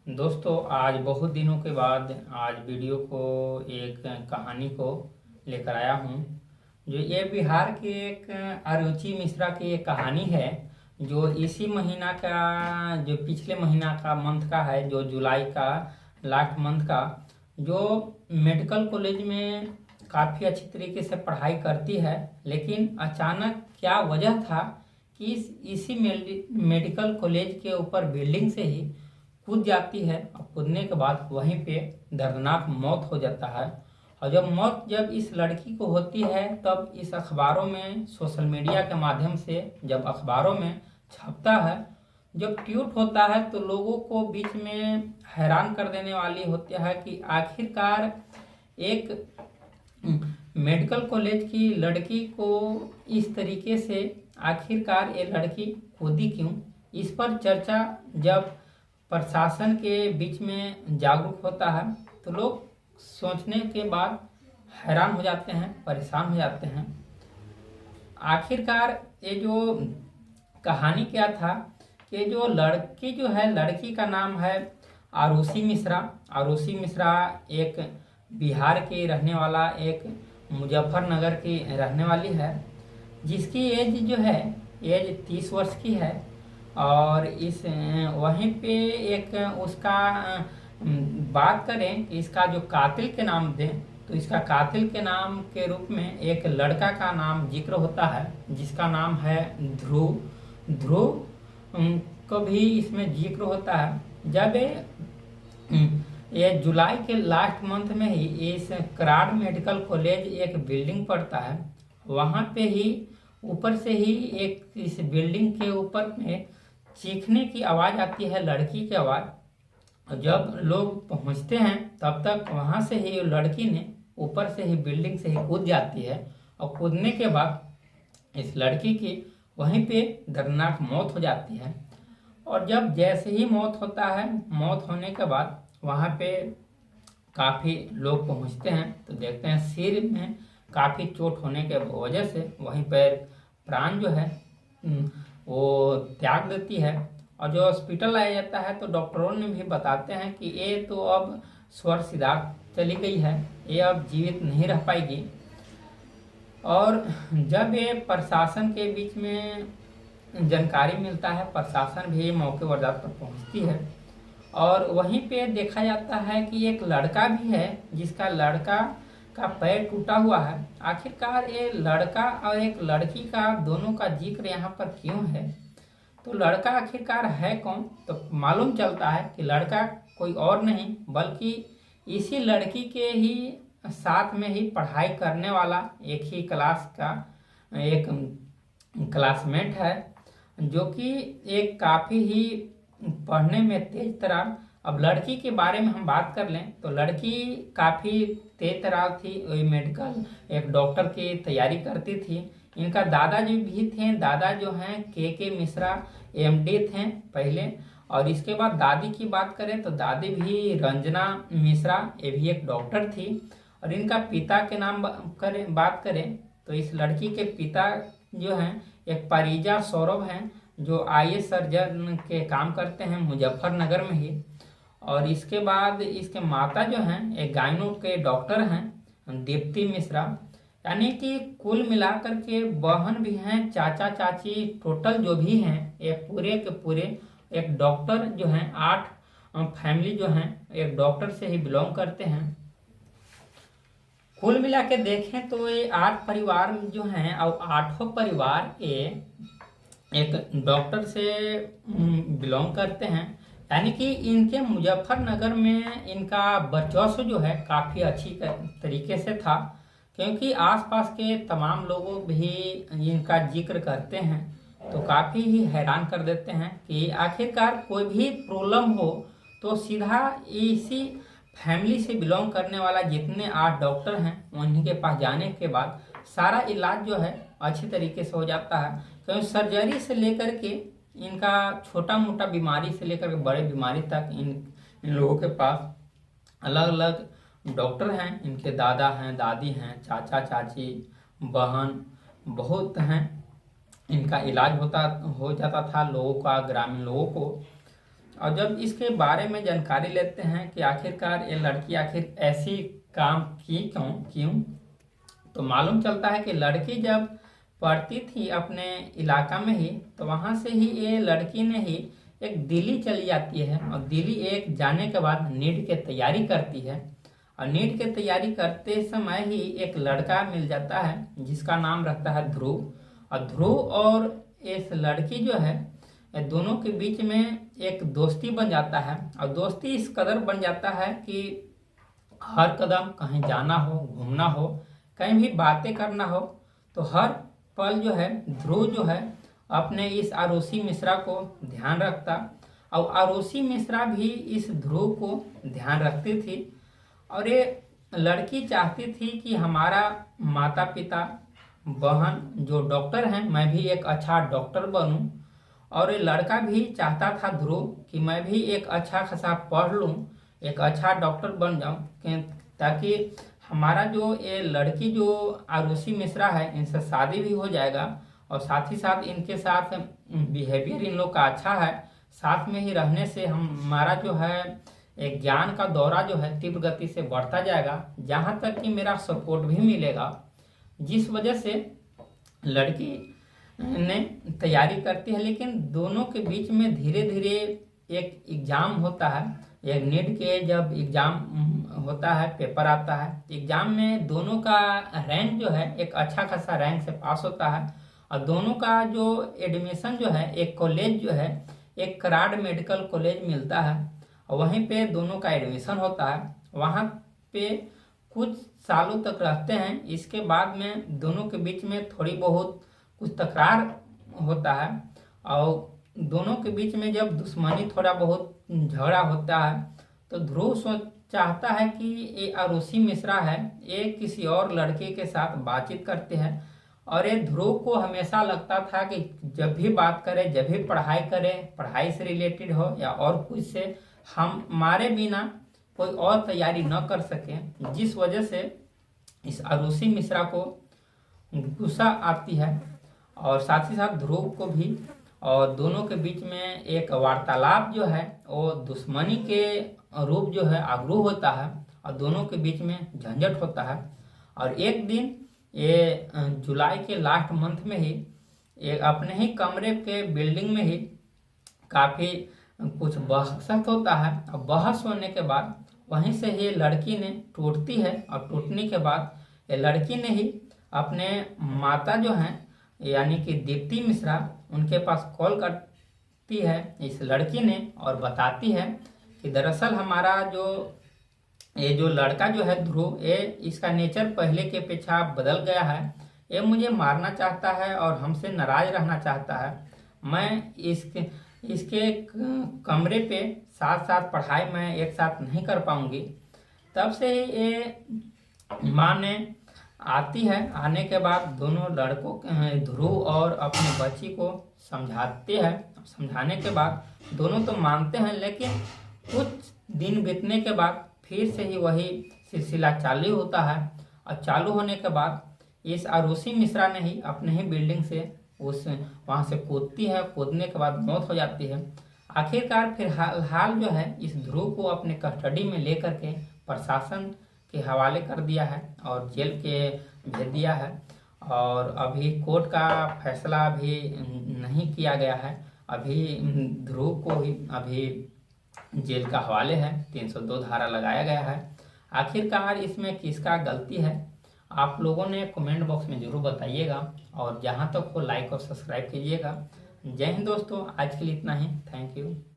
दोस्तों, आज बहुत दिनों के बाद आज वीडियो को एक कहानी को लेकर आया हूँ। जो ये बिहार की एक अरुचि मिश्रा की एक कहानी है, जो इसी महीना का, जो पिछले महीना का मंथ का है, जो जुलाई का लास्ट मंथ का, जो मेडिकल कॉलेज में काफ़ी अच्छी तरीके से पढ़ाई करती है। लेकिन अचानक क्या वजह था कि इसी मेडिकल कॉलेज के ऊपर बिल्डिंग से ही कूद जाती है और कूदने के बाद वहीं पे दर्दनाक मौत हो जाता है। और जब इस लड़की को होती है, तब इस अखबारों में, सोशल मीडिया के माध्यम से जब अखबारों में छपता है, जब ट्वीट होता है, तो लोगों को बीच में हैरान कर देने वाली होती है कि आखिरकार एक मेडिकल कॉलेज की लड़की को इस तरीके से आखिरकार ये लड़की कूदी क्यों। इस पर चर्चा जब प्रशासन के बीच में जागरूक होता है, तो लोग सोचने के बाद हैरान हो जाते हैं, परेशान हो जाते हैं। आखिरकार ये जो कहानी क्या था कि जो लड़की जो है, लड़की का नाम है आरुषि मिश्रा। आरुषि मिश्रा एक बिहार के रहने वाला, एक मुजफ्फरनगर की रहने वाली है, जिसकी एज जो है, एज 30 वर्ष की है। और इस वहीं पे एक उसका बात करें कि इसका जो कातिल के नाम दें, तो इसका कातिल के नाम के रूप में एक लड़का का नाम जिक्र होता है, जिसका नाम है ध्रुव। ध्रुव को भी इसमें जिक्र होता है। जब ये जुलाई के लास्ट मंथ में ही इस कराड़ मेडिकल कॉलेज एक बिल्डिंग पड़ता है, वहाँ पे ही ऊपर से ही एक इस बिल्डिंग के ऊपर में चीखने की आवाज़ आती है, लड़की की आवाज़। जब लोग पहुँचते हैं, तब तक वहाँ से ही लड़की ने ऊपर से ही बिल्डिंग से ही कूद जाती है। और कूदने के बाद इस लड़की की वहीं पे दर्दनाक मौत हो जाती है। और जब जैसे ही मौत होता है, मौत होने के बाद वहाँ पे काफ़ी लोग पहुँचते हैं, तो देखते हैं सिर में काफ़ी चोट होने के वजह से वहीं पर प्राण जो है वो त्याग देती है। और जो हॉस्पिटल लाया जाता है, तो डॉक्टरों ने भी बताते हैं कि ये तो अब स्वर्ग सिधार चली गई है, ये अब जीवित नहीं रह पाएगी। और जब ये प्रशासन के बीच में जानकारी मिलता है, प्रशासन भी मौके वारदात पर पहुंचती है। और वहीं पे देखा जाता है कि एक लड़का भी है, जिसका लड़का का पैर टूटा हुआ है। आखिरकार ये लड़का और एक लड़की का दोनों का जिक्र यहाँ पर क्यों है, तो लड़का आखिरकार है कौन, तो मालूम चलता है कि लड़का कोई और नहीं बल्कि इसी लड़की के ही साथ में ही पढ़ाई करने वाला एक ही क्लास का एक क्लासमेट है, जो कि एक काफ़ी ही पढ़ने में तेज तरार। अब लड़की के बारे में हम बात कर लें, तो लड़की काफ़ी तेज तरार थी, वही मेडिकल एक डॉक्टर की तैयारी करती थी। इनका दादाजी भी थे, दादा जो हैं के मिश्रा एमडी थे पहले। और इसके बाद दादी की बात करें, तो दादी भी रंजना मिश्रा, ये भी एक डॉक्टर थी। और इनका पिता के नाम बात करें, तो इस लड़की के पिता जो हैं एक परिजा सौरभ हैं, जो आईएएस सर्जन के काम करते हैं मुजफ्फरनगर में ही। और इसके बाद इसके माता जो हैं एक गायनो के डॉक्टर हैं, दीप्ति मिश्रा। यानी कि कुल मिलाकर के बहन भी हैं, चाचा चाची, टोटल जो भी हैं, ये पूरे के पूरे एक डॉक्टर जो हैं, 8 फैमिली जो हैं एक डॉक्टर से ही बिलोंग करते हैं। कुल मिला के देखें तो ये 8 परिवार जो हैं, और 8 परिवार ये एक डॉक्टर से बिलोंग करते हैं। यानी कि इनके मुजफ्फरनगर में इनका वर्चस्व जो है काफ़ी अच्छी तरीके से था, क्योंकि आसपास के तमाम लोगों भी इनका जिक्र करते हैं, तो काफ़ी ही हैरान कर देते हैं कि आखिरकार कोई भी प्रॉब्लम हो तो सीधा इसी फैमिली से बिलोंग करने वाला जितने 8 डॉक्टर हैं, उन्हीं के पास जाने के बाद सारा इलाज जो है अच्छे तरीके से हो जाता है। क्योंकि सर्जरी से लेकर के इनका छोटा मोटा बीमारी से लेकर के बड़े बीमारी तक इन लोगों के पास अलग अलग डॉक्टर हैं। इनके दादा हैं, दादी हैं, चाचा चाची, बहन बहुत हैं। इनका इलाज हो जाता था लोगों का, ग्रामीण लोगों को। और जब इसके बारे में जानकारी लेते हैं कि आखिरकार ये लड़की आखिर ऐसी काम की क्यों, तो मालूम चलता है कि लड़की जब पढ़ती थी अपने इलाका में ही, तो वहाँ से ही ये लड़की ने ही एक दिल्ली चली जाती है और दिल्ली एक जाने के बाद नीट की तैयारी करती है। और नीट की तैयारी करते समय ही एक लड़का मिल जाता है जिसका नाम रखता है ध्रुव। और ध्रुव और इस लड़की जो है, ये दोनों के बीच में एक दोस्ती बन जाता है। और दोस्ती इस कदर बन जाता है कि हर कदम कहीं जाना हो, घूमना हो, कहीं भी बातें करना हो, तो हर पल जो है ध्रुव जो है अपने इस आरुषि मिश्रा को ध्यान रखता और आरुषि मिश्रा भी इस ध्रुव को ध्यान रखती थी। और ये लड़की चाहती थी कि हमारा माता पिता बहन जो डॉक्टर हैं, मैं भी एक अच्छा डॉक्टर बनूं। और ये लड़का भी चाहता था ध्रुव कि मैं भी एक अच्छा खासा पढ़ लूं, एक अच्छा डॉक्टर बन जाऊं, ताकि हमारा जो ये लड़की जो आरुषि मिश्रा है, इनसे शादी भी हो जाएगा और साथ ही साथ इनके साथ बिहेवियर इन लोग का अच्छा है। साथ में ही रहने से हमारा जो है एक ज्ञान का दौरा जो है तीव्र गति से बढ़ता जाएगा, जहाँ तक कि मेरा सपोर्ट भी मिलेगा। जिस वजह से लड़की ने तैयारी करती है, लेकिन दोनों के बीच में धीरे धीरे एक एग्जाम होता है। एक नीट के जब एग्जाम होता है, पेपर आता है, एग्जाम में दोनों का रैंक जो है एक अच्छा खासा रैंक से पास होता है। और दोनों का जो एडमिशन जो है एक कॉलेज जो है, एक कराड़ मेडिकल कॉलेज मिलता है और वहीं पे दोनों का एडमिशन होता है। वहाँ पे कुछ सालों तक रहते हैं। इसके बाद में दोनों के बीच में थोड़ी बहुत कुछ तकरार होता है और दोनों के बीच में जब दुश्मनी थोड़ा बहुत झगड़ा होता है, तो ध्रुव चाहता है कि ये आरुषि मिश्रा है, ये किसी और लड़के के साथ बातचीत करते हैं। और ये ध्रुव को हमेशा लगता था कि जब भी बात करे, जब भी पढ़ाई करे, पढ़ाई से रिलेटेड हो या और कुछ से, हमारे बिना कोई और तैयारी न कर सके। जिस वजह से इस आरुषि मिश्रा को गुस्सा आती है और साथ ही साथ ध्रुव को भी। और दोनों के बीच में एक वार्तालाप जो है वो दुश्मनी के रूप जो है आग्रह होता है और दोनों के बीच में झंझट होता है। और एक दिन ये जुलाई के लास्ट मंथ में ही एक अपने ही कमरे के बिल्डिंग में ही काफ़ी कुछ बहस होता है। और बहस होने के बाद वहीं से ही लड़की ने टूटती है और टूटने के बाद ये लड़की ने ही अपने माता जो हैं यानी कि दीप्ति मिश्रा, उनके पास कॉल करती है इस लड़की ने और बताती है कि दरअसल हमारा ये जो लड़का जो है ध्रुव, ये इसका नेचर पहले के अपेक्षा बदल गया है। ये मुझे मारना चाहता है और हमसे नाराज रहना चाहता है। मैं इसके कमरे पे साथ साथ पढ़ाई में एक साथ नहीं कर पाऊंगी। तब से ये माँ ने आती है। आने के बाद दोनों लड़कों ध्रुव और अपने बच्ची को समझाते हैं। समझाने के बाद दोनों तो मानते हैं, लेकिन कुछ दिन बीतने के बाद फिर से ही वही सिलसिला चालू होता है। और चालू होने के बाद इस आरुषि मिश्रा ने ही अपने ही बिल्डिंग से वहाँ से कूदती है। कूदने के बाद मौत हो जाती है। आखिरकार फिर हाल जो है इस ध्रुव को अपने कस्टडी में लेकर के प्रशासन के हवाले कर दिया है और जेल के भेज दिया है। और अभी कोर्ट का फैसला अभी नहीं किया गया है। अभी ध्रुव को ही अभी जेल का हवाले है, 302 धारा लगाया गया है। आखिरकार इसमें किसका गलती है, आप लोगों ने कमेंट बॉक्स में जरूर बताइएगा और जहां तक हो लाइक और सब्सक्राइब कीजिएगा। जय हिंद दोस्तों, आज के लिए इतना ही। Thank you.